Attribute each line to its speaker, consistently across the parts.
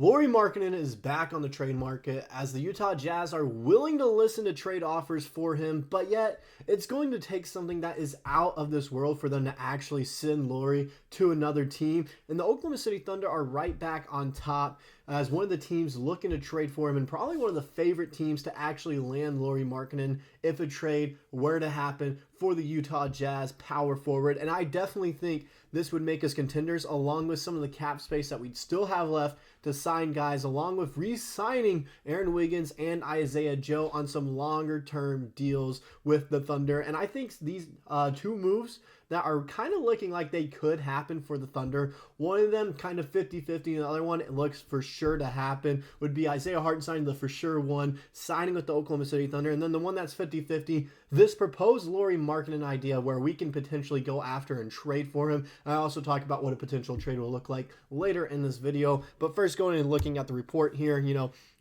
Speaker 1: Lauri Markkanen is back on the trade market as the Utah Jazz are willing to listen to trade offers for him, but yet it's going to take something that is out of this world for them to actually send Lauri to another team. And the Oklahoma City Thunder are right back on top as one of the teams looking to trade for him and probably one of the favorite teams to actually land Lauri Markkanen if a trade were to happen for the Utah Jazz power forward. And I definitely think this would make us contenders along with some of the cap space that we'd still have left to sign guys, along with re-signing Aaron Wiggins and Isaiah Joe on some longer-term deals with the Thunder. And I think these two moves that are kind of looking like they could happen for the Thunder, one of them kind of 50-50, and the other one it looks for sure to happen, would be Isaiah Hartenstein, the for sure one, signing with the Oklahoma City Thunder. And then the one that's 50-50, this proposed Lauri Markkanen idea where we can potentially go after and trade for him. I also talk about what a potential trade will look like later in this video. But first, going and looking at the report here,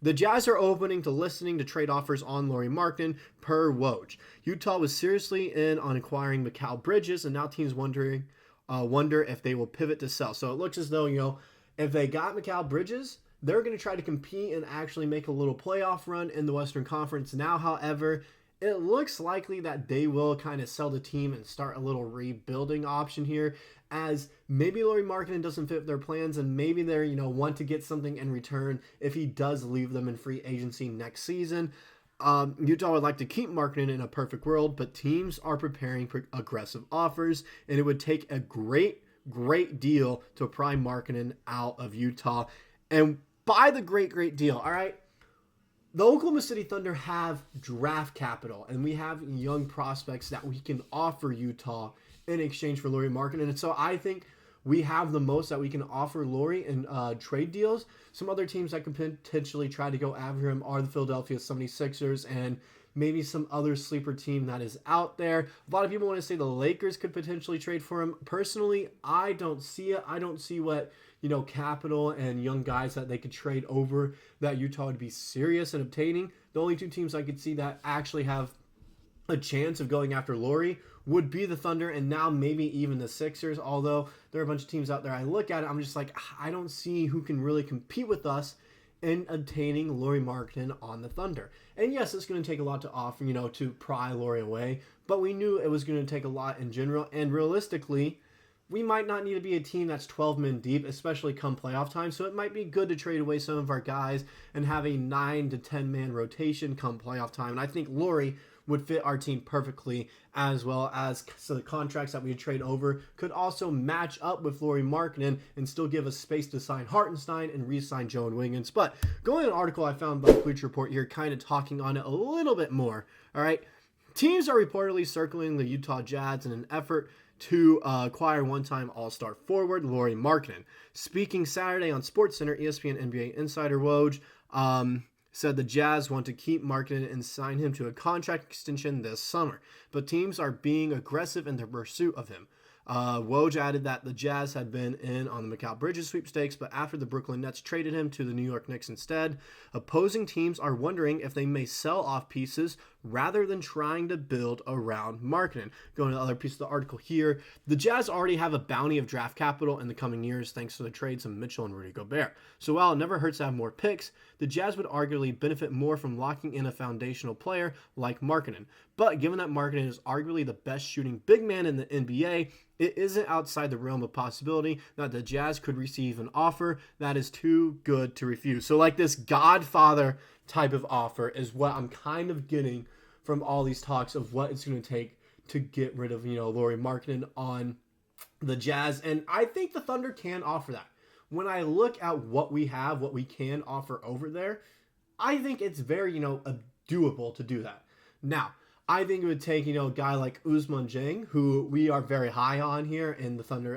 Speaker 1: the Jazz are opening to listening to trade offers on Lauri Markkanen per Woj. Utah was seriously in on acquiring Mikal Bridges, and now teams wonder if they will pivot to sell. So it looks as though, if they got Mikal Bridges, they're going to try to compete and actually make a little playoff run in the Western Conference. Now, however, it looks likely that they will kind of sell the team and start a little rebuilding option here, as maybe Lauri Markkanen doesn't fit their plans and maybe they want to get something in return if he does leave them in free agency next season. Utah would like to keep Markkanen in a perfect world, but teams are preparing for aggressive offers, and it would take a great deal to pry Markkanen out of Utah. And by the great deal, all right? The Oklahoma City Thunder have draft capital, and we have young prospects that we can offer Utah in exchange for Lauri Markkanen. And so I think we have the most that we can offer Lauri in trade deals. Some other teams that could potentially try to go after him are the Philadelphia 76ers and maybe some other sleeper team that is out there. A lot of people want to say the Lakers could potentially trade for him. Personally, I don't see it. I don't see what capital and young guys that they could trade over that Utah would be serious in obtaining. The only two teams I could see that actually have a chance of going after Lauri would be the Thunder and now maybe even the Sixers, although there are a bunch of teams out there I look at it, I'm just like, I don't see who can really compete with us in obtaining Lauri Markkanen on the Thunder. And yes, it's going to take a lot to offer, to pry Lauri away, but we knew it was going to take a lot in general, and realistically, we might not need to be a team that's 12 men deep, especially come playoff time, so it might be good to trade away some of our guys and have a 9 to 10 man rotation come playoff time, and I think Lauri would fit our team perfectly, as well as so the contracts that we would trade over could also match up with Lauri Markkanen and still give us space to sign Hartenstein and re-sign Joe and Wiggins. But going to an article I found by Bleacher Report here, kind of talking on it a little bit more. All right, teams are reportedly circling the Utah Jazz in an effort to acquire one-time All-Star forward Lauri Markkanen. Speaking Saturday on SportsCenter, ESPN NBA insider Woj said the Jazz want to keep Markkanen and sign him to a contract extension this summer, but teams are being aggressive in their pursuit of him. Woj added that the Jazz had been in on the Mikal Bridges sweepstakes, but after the Brooklyn Nets traded him to the New York Knicks instead, opposing teams are wondering if they may sell off pieces rather than trying to build around Markkanen. Going to the other piece of the article here, the Jazz already have a bounty of draft capital in the coming years thanks to the trades of Mitchell and Rudy Gobert. So while it never hurts to have more picks, the Jazz would arguably benefit more from locking in a foundational player like Markkanen. But given that Markkanen is arguably the best shooting big man in the NBA, it isn't outside the realm of possibility that the Jazz could receive an offer that is too good to refuse. So like this Godfather type of offer is what I'm kind of getting from all these talks of what it's going to take to get rid of, Lauri Markkanen on the Jazz. And I think the Thunder can offer that. When I look at what we have, what we can offer over there, I think it's very, doable to do that. Now, I think it would take, a guy like Ousmane Dieng, who we are very high on here in the Thunder,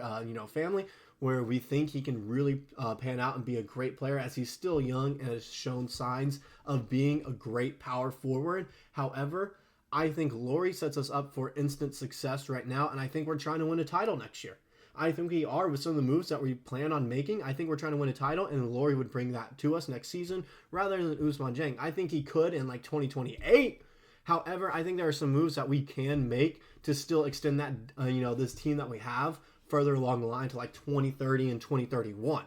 Speaker 1: family, where we think he can really pan out and be a great player as he's still young and has shown signs of being a great power forward. However, I think Lauri sets us up for instant success right now, and I think we're trying to win a title next year. I think we are with some of the moves that we plan on making. I think we're trying to win a title, and Lauri would bring that to us next season rather than Ousmane Dieng. I think he could in 2028. However, I think there are some moves that we can make to still extend that, this team that we have further along the line to 2030 and 2031.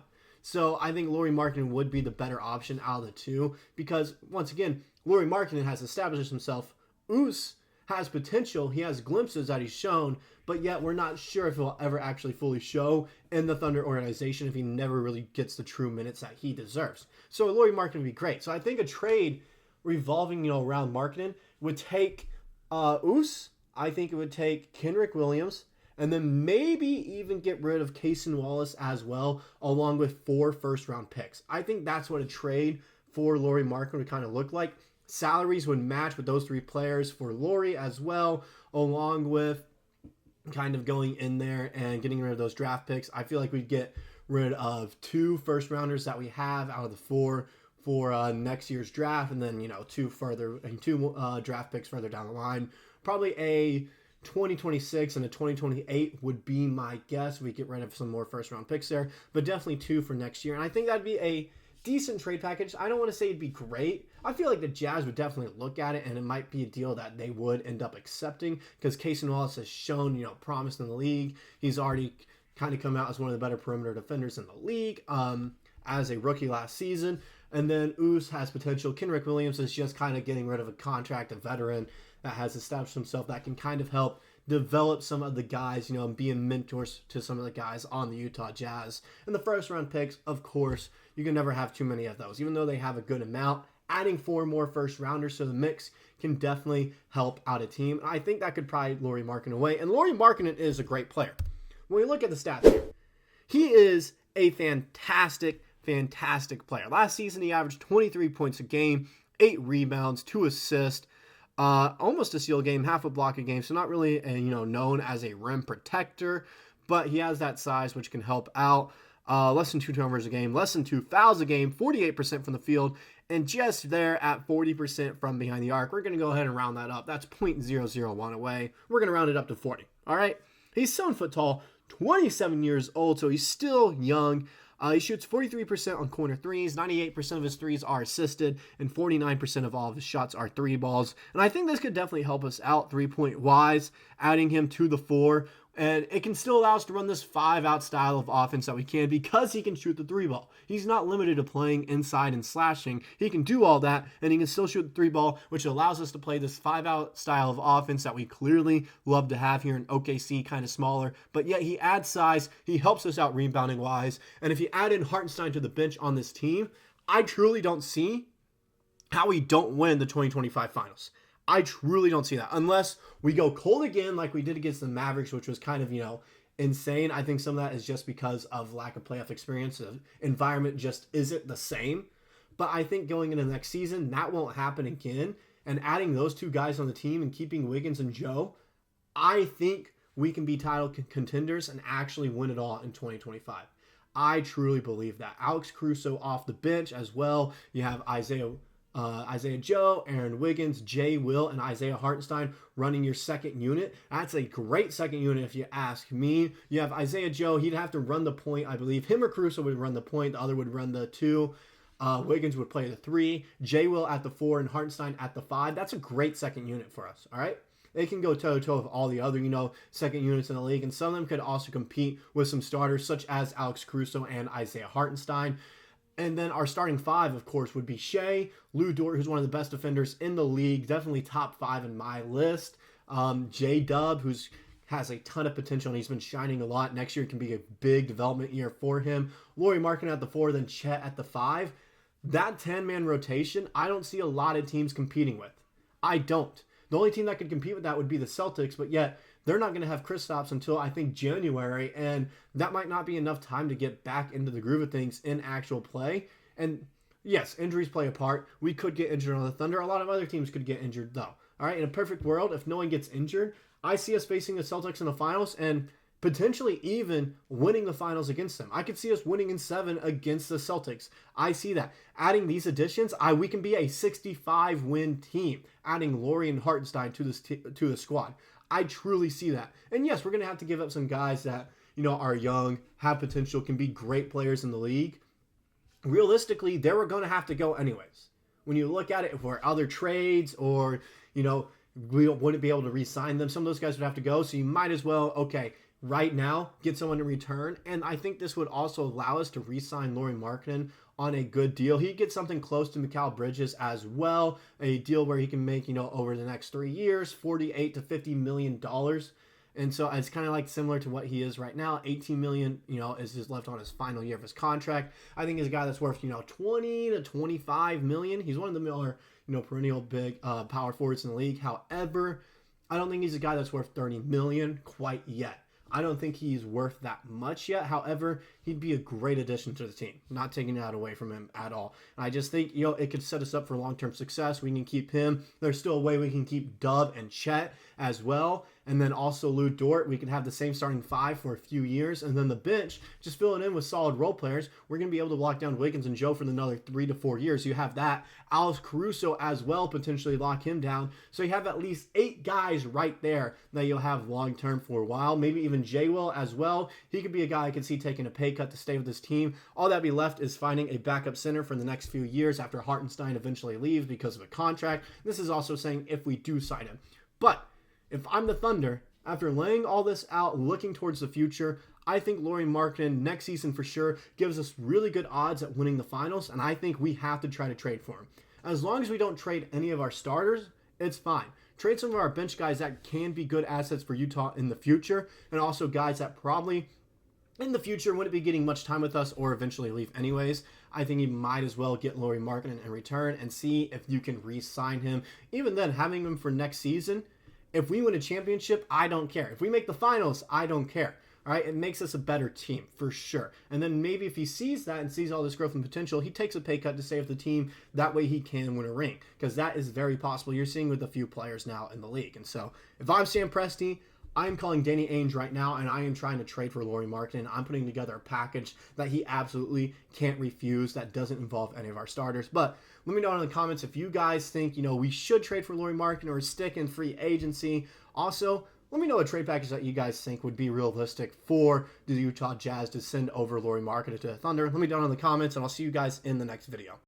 Speaker 1: So I think Lauri Markkanen would be the better option out of the two because, once again, Lauri Markkanen has established himself. Oos has potential. He has glimpses that he's shown, but yet we're not sure if he'll ever actually fully show in the Thunder organization if he never really gets the true minutes that he deserves. So Lauri Markkanen would be great. So I think a trade revolving, around Markkanen would take Oos. I think it would take Kenrich Williams, and then maybe even get rid of Cason Wallace as well, along with 4 first-round picks. I think that's what a trade for Lauri Markkanen would kind of look like. Salaries would match with those 3 players for Lauri as well, along with kind of going in there and getting rid of those draft picks. I feel like we'd get rid of 2 first-rounders that we have out of the 4 for next year's draft, and then, 2 draft picks further down the line. Probably a 2026 and a 2028 would be my guess. We get rid of some more first-round picks there, but definitely 2 for next year. And I think that'd be a decent trade package. I don't want to say it'd be great. I feel like the Jazz would definitely look at it, and it might be a deal that they would end up accepting because Cason Wallace has shown, promise in the league. He's already kind of come out as one of the better perimeter defenders in the league as a rookie last season. And then Oos has potential. Kenrich Williams is just kind of getting rid of a contract, a veteran that has established himself that can kind of help develop some of the guys, and being mentors to some of the guys on the Utah Jazz. And the first round picks, of course, you can never have too many of those, even though they have a good amount. Adding 4 more first rounders to the mix can definitely help out a team. I think that could probably Lauri Markkanen away. And Lauri Markkanen is a great player. When we look at the stats here, he is a fantastic player. Last season, he averaged 23 points a game, 8 rebounds, 2 assists, almost a steal a game, half a block a game. So not really, known as a rim protector, but he has that size which can help out. Less than 2 turnovers a game, less than 2 fouls a game, 48% from the field, and just there at 40% from behind the arc. We're going to go ahead and round that up. That's 0.001 away. We're going to round it up to 40. All right. He's 7 foot tall, 27 years old, so he's still young. He shoots 43% on corner threes, 98% of his threes are assisted, and 49% of all of his shots are 3 balls. And I think this could definitely help us out 3-point wise, adding him to the 4. And it can still allow us to run this 5-out style of offense that we can because he can shoot the 3 ball. He's not limited to playing inside and slashing. He can do all that, and he can still shoot the 3 ball, which allows us to play this 5-out style of offense that we clearly love to have here in OKC, kind of smaller. But yet he adds size. He helps us out rebounding-wise. And if you add in Hartenstein to the bench on this team, I truly don't see how we don't win the 2025 finals. I truly don't see that unless we go cold again like we did against the Mavericks, which was kind of, insane. I think some of that is just because of lack of playoff experience. The environment just isn't the same. But I think going into the next season, that won't happen again. And adding those 2 guys on the team and keeping Wiggins and Joe, I think we can be title contenders and actually win it all in 2025. I truly believe that. Alex Caruso off the bench as well. You have Isaiah Joe, Aaron Wiggins, Jay Will, and Isaiah Hartenstein running your second unit. That's a great second unit if you ask me. You have Isaiah Joe. He'd have to run the point, I believe. Him or Caruso would run the point. The other would run the 2. Wiggins would play the 3. Jay Will at the 4 and Hartenstein at the 5. That's a great second unit for us, all right? They can go toe-to-toe with all the other, second units in the league. And some of them could also compete with some starters such as Alex Caruso and Isaiah Hartenstein. And then our starting 5, of course, would be Shai, Lou Dort, who's one of the best defenders in the league, definitely top 5 in my list. J-Dub, who's has a ton of potential, and he's been shining a lot. Next year can be a big development year for him. Lauri Markkanen at the 4, then Chet at the 5. That 10-man rotation, I don't see a lot of teams competing with. I don't. The only team that could compete with that would be the Celtics, but yet they're not going to have Kristaps until, I think, January, and that might not be enough time to get back into the groove of things in actual play. And yes, injuries play a part. We could get injured on the Thunder. A lot of other teams could get injured, though. All right, in a perfect world, if no one gets injured, I see us facing the Celtics in the finals and potentially even winning the finals against them. I could see us winning in 7 against the Celtics. I see that. Adding these additions, we can be a 65-win team, adding Lauri and Hartenstein to the squad. I truly see that. And yes, we're going to have to give up some guys that, are young, have potential, can be great players in the league. Realistically, they were going to have to go anyways. When you look at it for other trades or, we wouldn't be able to re-sign them, some of those guys would have to go. So you might as well, okay, right now, get someone in return. And I think this would also allow us to re-sign Lauri Markkanen on a good deal. He gets something close to Mikal Bridges as well, a deal where he can make, over the next 3 years, $48 to $50 million. And so it's kind of like similar to what he is right now. 18 million, is just left on his final year of his contract. I think he's a guy that's worth, 20 to 25 million. He's one of the more, perennial big power forwards in the league. However, I don't think he's a guy that's worth 30 million quite yet. I don't think he's worth that much yet. However, he'd be a great addition to the team. Not taking that away from him at all. And I just think, it could set us up for long-term success. We can keep him. There's still a way we can keep Dove and Chet as well. And then also Lou Dort. We can have the same starting five for a few years. And then the bench, just filling in with solid role players. We're going to be able to lock down Wiggins and Joe for another 3 to 4 years. You have that. Alex Caruso as well, potentially lock him down. So you have at least 8 guys right there that you'll have long-term for a while. Maybe even Jay Will as well. He could be a guy I could see taking a pay cut to stay with this team. All that be left is finding a backup center for the next few years after Hartenstein eventually leaves because of a contract. This is also saying if we do sign him. But if I'm the Thunder, after laying all this out, looking towards the future, I think Lauri Markkanen next season for sure gives us really good odds at winning the finals, and I think we have to try to trade for him. As long as we don't trade any of our starters, it's fine. Trade some of our bench guys that can be good assets for Utah in the future, and also guys that probably in the future wouldn't be getting much time with us or eventually leave anyways. I think you might as well get Lauri Markkanen in return and see if you can re-sign him. Even then, having him for next season, if we win a championship, I don't care. If we make the finals, I don't care. All right, it makes us a better team for sure. And then maybe if he sees that and sees all this growth and potential, he takes a pay cut to stay with the team. That way he can win a ring, because that is very possible. You're seeing with a few players now in the league. And so if I'm Sam Presti, I'm calling Danny Ainge right now, and I am trying to trade for Lauri Markkanen. I'm putting together a package that he absolutely can't refuse that doesn't involve any of our starters. But let me know in the comments if you guys think, we should trade for Lauri Markkanen or stick in free agency. Also, let me know a trade package that you guys think would be realistic for the Utah Jazz to send over Lauri Markkanen to the Thunder. Let me know in the comments, and I'll see you guys in the next video.